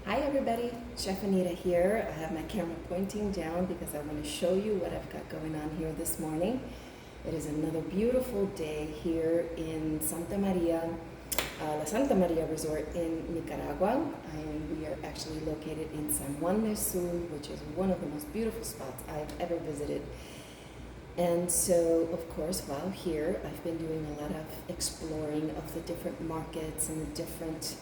Hi everybody, Chef Anita here. I have my camera pointing down because I want to show you what I've got going on here this morning. It is another beautiful day here in Santa Maria, La Santa Maria Resort in Nicaragua. We are actually located in San Juan de Sul, which is one of the most beautiful spots I've ever visited. And so, of course, while here, I've been doing a lot of exploring of the different markets and the different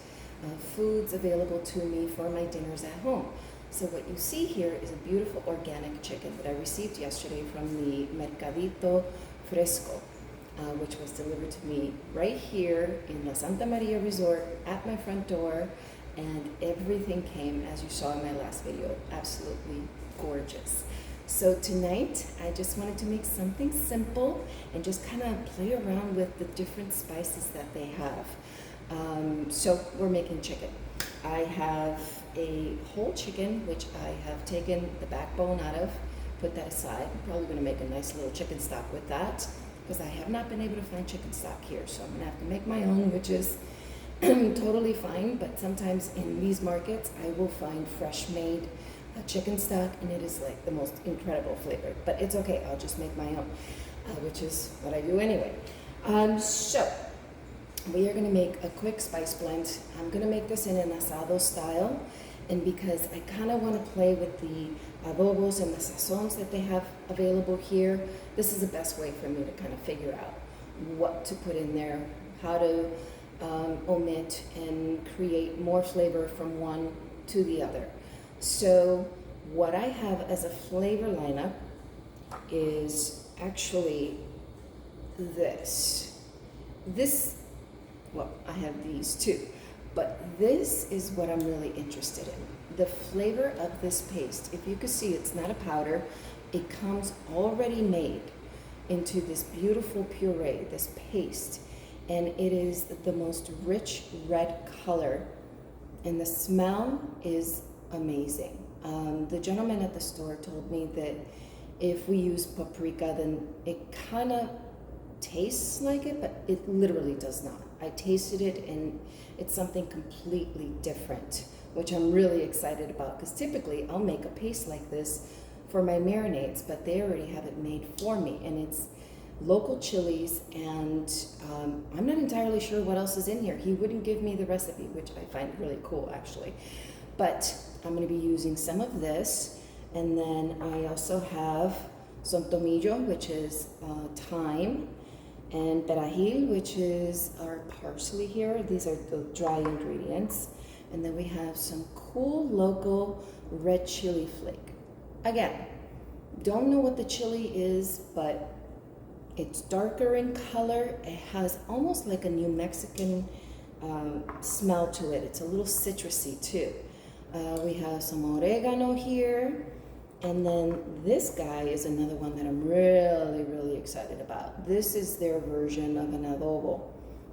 foods available to me for my dinners at home. So what you see here is a beautiful organic chicken that I received yesterday from the Mercadito Fresco, which was delivered to me right here in La Santa Maria Resort at my front door, and everything came, as you saw in my last video, absolutely gorgeous. So tonight, I just wanted to make something simple and just kind of play around with the different spices that they have. So we're making chicken. I have a whole chicken, which I have taken the backbone out of, put that aside. I'm probably going to make a nice little chicken stock with that because I have not been able to find chicken stock here. So I'm going to have to make my own, which is totally fine. But sometimes in these markets, I will find fresh made chicken stock, and it is like the most incredible flavor. But it's okay. I'll just make my own, which is what I do anyway. So we are going to make a quick spice blend. I'm going to make this in an asado style, and because I kind of want to play with the adobos and the sazons that they have available here, this is the best way for me to kind of figure out what to put in there, how to omit and create more flavor from one to the other. So what I have as a flavor lineup is actually this. Well, I have these too, but this is what I'm really interested in. The flavor of this paste, if you can see, it's not a powder. It comes already made into this beautiful puree, this paste, and it is the most rich red color, and the smell is amazing. The gentleman at the store told me that if we use paprika, then it kind of tastes like it, but it literally does not. I tasted it and it's something completely different, which I'm really excited about, because typically I'll make a paste like this for my marinades, but they already have it made for me, and it's local chilies, and I'm not entirely sure what else is in here. He wouldn't give me the recipe, which I find really cool actually, but I'm going to be using some of this, and then I also have some tomillo, which is thyme, and perajil, which is our parsley here. These are the dry ingredients. And then we have some cool local red chili flake. Again, don't know what the chili is, but it's darker in color. It has almost like a New Mexican smell to it. It's a little citrusy too. We have some oregano here. And then this guy is another one that I'm really, really excited about. This is their version of an adobo.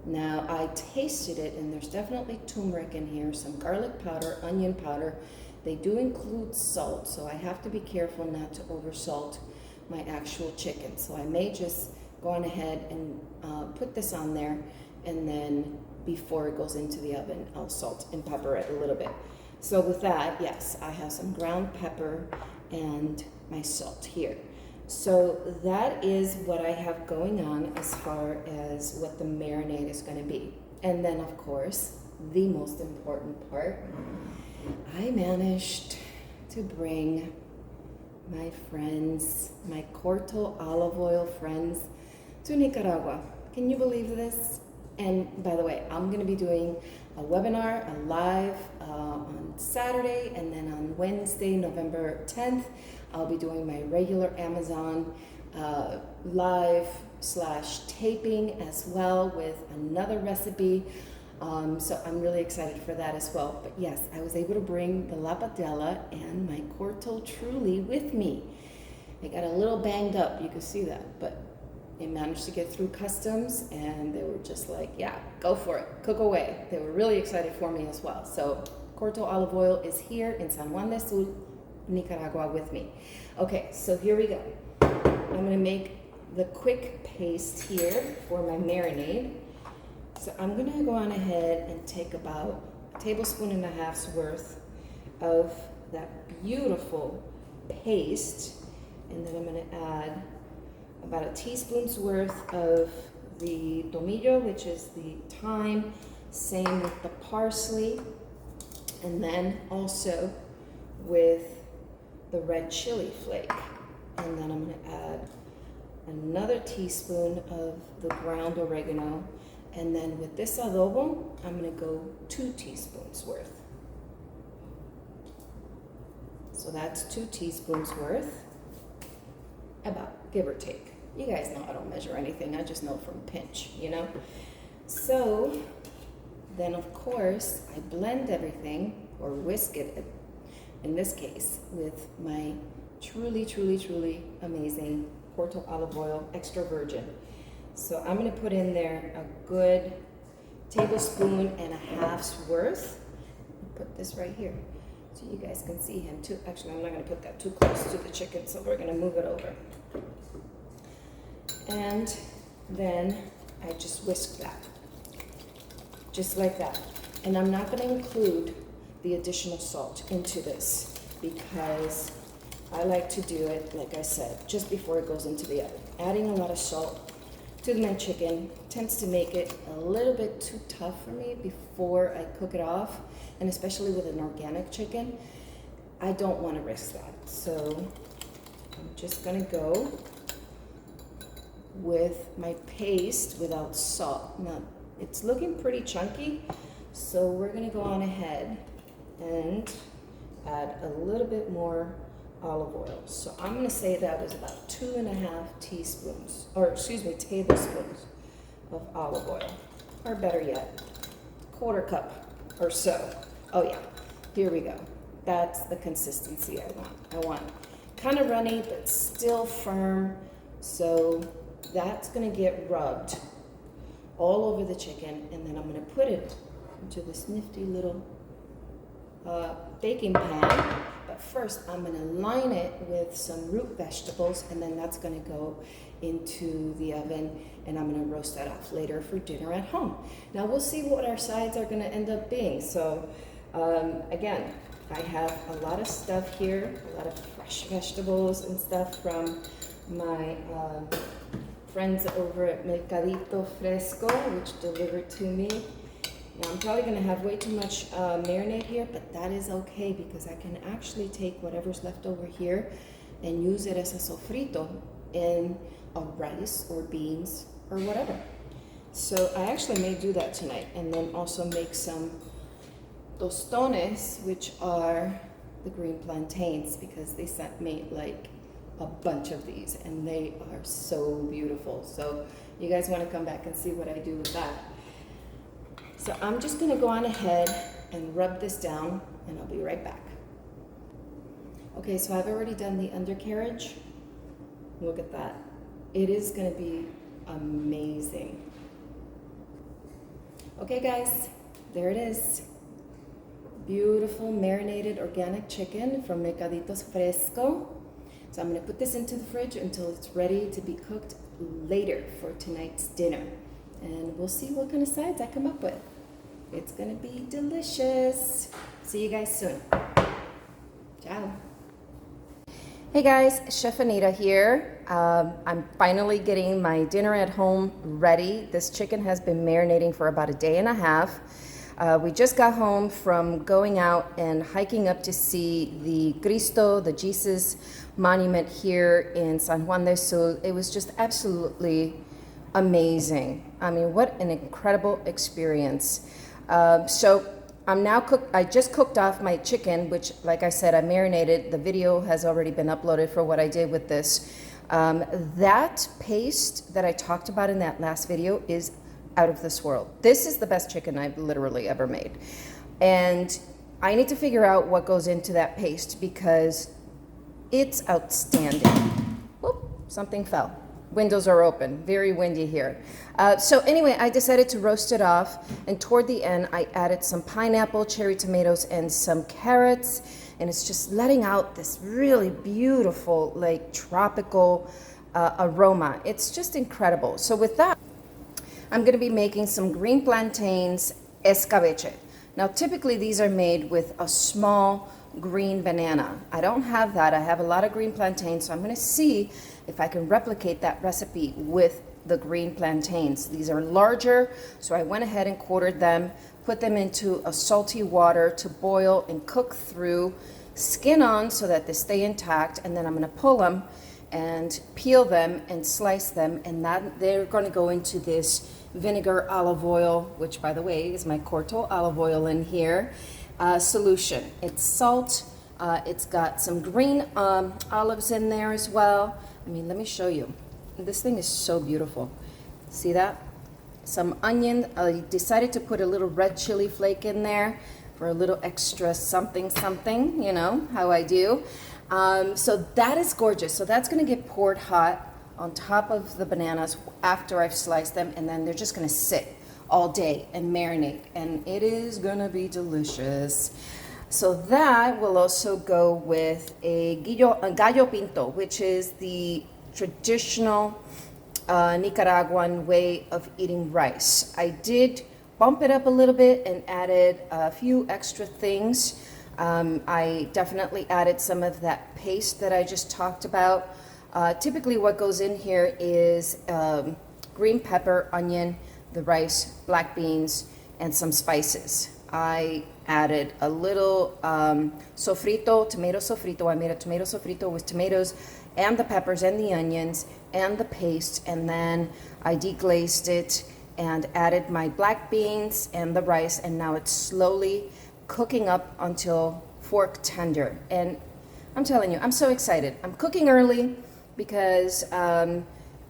Now, I tasted it, and there's definitely turmeric in here, some garlic powder, onion powder. They do include salt, so I have to be careful not to oversalt my actual chicken. So I may just go on ahead and put this on there, and then before it goes into the oven, I'll salt and pepper it a little bit. So with that, yes, I have some ground pepper and my salt here. So that is what I have going on as far as what the marinade is going to be. And then, of course, the most important part, I managed to bring my friends, my Corto olive oil friends, to Nicaragua. Can you believe this? And by the way, I'm going to be doing a webinar, a live on Saturday, and then on Wednesday, November 10th, I'll be doing my regular Amazon live / taping as well with another recipe. So I'm really excited for that as well. But yes, I was able to bring the La Padella and my Corto Truly with me. I got a little banged up, you can see that, but they managed to get through customs, and they were just like, yeah, go for it, cook away. They were really excited for me as well. So Corto olive oil is here in San Juan de Sul, Nicaragua with me. Okay, so here we go. I'm gonna make the quick paste here for my marinade. So I'm gonna go on ahead and take about a tablespoon and a half's worth of that beautiful paste. And then I'm going to add about a teaspoon's worth of the tomillo, which is the thyme, same with the parsley, and then also with the red chili flake. And then I'm going to add another teaspoon of the ground oregano. And then with this adobo, I'm going to go 2 teaspoons worth. So that's 2 teaspoons worth, about, give or take. You guys know I don't measure anything, I just know from pinch, you know? So then of course I blend everything, or whisk it in this case, with my truly, truly, truly amazing Porto olive oil, extra virgin. So I'm gonna put in there a good tablespoon and a half's worth. Put this right here so you guys can see him too. Actually, I'm not gonna put that too close to the chicken, so we're gonna move it over. And then I just whisk that, just like that. And I'm not gonna include the additional salt into this because I like to do it, like I said, just before it goes into the oven. Adding a lot of salt to the chicken tends to make it a little bit too tough for me before I cook it off, and especially with an organic chicken, I don't want to risk that. So I'm just gonna go with my paste without salt. Now, it's looking pretty chunky, so we're gonna go on ahead and add a little bit more olive oil. So I'm gonna say that was about 2.5 teaspoons, or excuse me, tablespoons of olive oil, or better yet, 1/4 cup or so. Oh yeah, here we go. That's the consistency I want. I want kind of runny, but still firm. So that's gonna get rubbed all over the chicken, and then I'm gonna put it into this nifty little baking pan. But first I'm gonna line it with some root vegetables, and then that's gonna go into the oven, and I'm gonna roast that off later for dinner at home. Now we'll see what our sides are gonna end up being. So again, I have a lot of stuff here, a lot of fresh vegetables and stuff from my friends over at Mercadito Fresco, which delivered to me. Now I'm probably gonna have way too much marinade here, but that is okay because I can actually take whatever's left over here and use it as a sofrito in a rice or beans or whatever. So I actually may do that tonight, and then also make some tostones, which are the green plantains, because they sent me like a bunch of these and they are so beautiful. So you guys want to come back and see what I do with that. So I'm just going to go on ahead and rub this down, and I'll be right back. Okay, so I've already done the undercarriage. Look at that. It is going to be amazing. Okay guys, there it is. Beautiful marinated organic chicken from Mercaditos Fresco. So I'm going to put this into the fridge until it's ready to be cooked later for tonight's dinner. And we'll see what kind of sides I come up with. It's going to be delicious. See you guys soon. Ciao. Hey guys, Chef Anita here. I'm finally getting my dinner at home ready. This chicken has been marinating for about a day and a half. We just got home from going out and hiking up to see the Cristo, the Jesus monument here in San Juan del Sur. It was just absolutely amazing. I mean, what an incredible experience. So I'm now I just cooked off my chicken, which, like I said, I marinated. The video has already been uploaded for what I did with this. That paste that I talked about in that last video is out of this world. This is the best chicken I've literally ever made. And I need to figure out what goes into that paste because it's outstanding. Whoop, something fell. Windows are open, very windy here. So anyway, I decided to roast it off, and toward the end, I added some pineapple, cherry tomatoes, and some carrots, and it's just letting out this really beautiful, like tropical aroma. It's just incredible. So with that, I'm gonna be making some green plantains escabeche. Now, typically these are made with a small green banana. I don't have that. I have a lot of green plantains, so I'm going to see if I can replicate that recipe with the green plantains. These are larger, so I went ahead and quartered them, put them into a salty water to boil and cook through, skin on so that they stay intact, and then I'm going to pull them and peel them and slice them, and that they're going to go into this vinegar olive oil, which by the way is my Corto olive oil in here, solution. It's salt, it's got some green olives in there as well. I mean, let me show you. This thing is so beautiful. See that? Some onion. I decided to put a little red chili flake in there for a little extra something something, you know how I do. So that is gorgeous. So that's going to get poured hot on top of the bananas after I've sliced them, and then they're just going to sit all day and marinate, and it is going to be delicious. So that will also go with a gallo pinto, which is the traditional Nicaraguan way of eating rice. I did bump it up a little bit and added a few extra things. I definitely added some of that paste that I just talked about. Typically what goes in here is green pepper, onion, the rice, black beans, and some spices. I added a little sofrito, tomato sofrito. I made a tomato sofrito with tomatoes and the peppers and the onions and the paste, and then I deglazed it and added my black beans and the rice, and now it's slowly cooking up until fork tender. And I'm telling you, I'm so excited. I'm cooking early because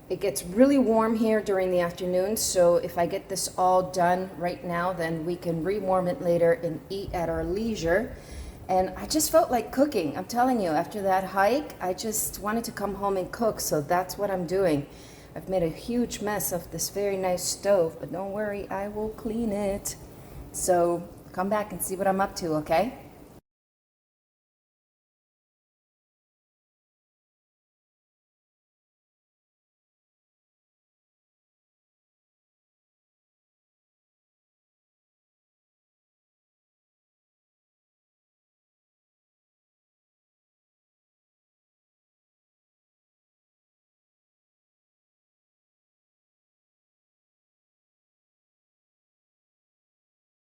it gets really warm here during the afternoon, so if I get this all done right now, then we can rewarm it later and eat at our leisure. And I just felt like cooking. I'm telling you, after that hike, I just wanted to come home and cook, so that's what I'm doing. I've made a huge mess of this very nice stove, but don't worry, I will clean it. So come back and see what I'm up to, okay?